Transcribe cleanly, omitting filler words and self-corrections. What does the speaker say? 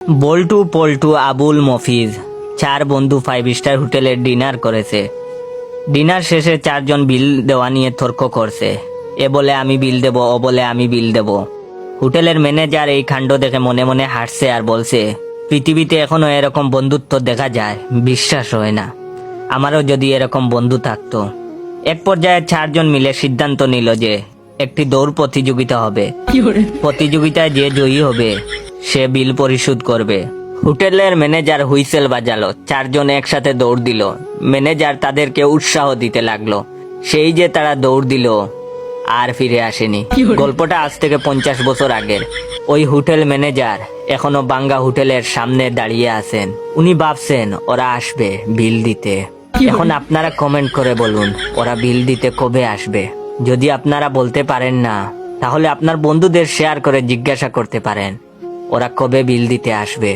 বল্টু পল্টু আবুল মফিজ 4 বন্ধু 5 স্টার হোটেলে ডিনার করেছে। ডিনার শেষে 4 জন বিল দেওয়া নিয়ে তর্ক করছে। এ বলে আমি বিল দেব, ও বলে আমি বিল দেব। হোটেলের ম্যানেজার এই কাণ্ড দেখে মনে মনে হাসছে আর বলছে, পৃথিবীতে এখনো এরকম বন্ধুত্ব দেখা যায়, বিশ্বাস হয় না। আমারও যদি এরকম বন্ধু থাকতো। এক পর্যায়ে 4 জন মিলে সিদ্ধান্ত নিল যে একটি দৌড় প্রতিযোগিতা হবে। প্রতিযোগিতায় যে জয়ী হবে সে বিল পরিশোধ করবে। হোটেলের ম্যানেজার হুইসেল বাজালো, 4 জন একসাথে দৌড় দিল। ম্যানেজার তাদেরকে উৎসাহ দিতে লাগলো। সেই যে তারা দৌড় দিল আর ফিরে আসেনি। গল্পটা আজ থেকে 50 বছর আগের। ওই হোটেল ম্যানেজার এখনো বাঙ্গা হোটেলের সামনে দাঁড়িয়ে আছেন। উনি ভাবছেন ওরা আসবে বিল দিতে। এখন আপনারা কমেন্ট করে বলুন ওরা বিল দিতে কবে আসবে। যদি আপনারা বলতে পারেন না, তাহলে আপনার বন্ধুদের শেয়ার করে জিজ্ঞাসা করতে পারেন ওরা কবে বিল দিতে আসবে।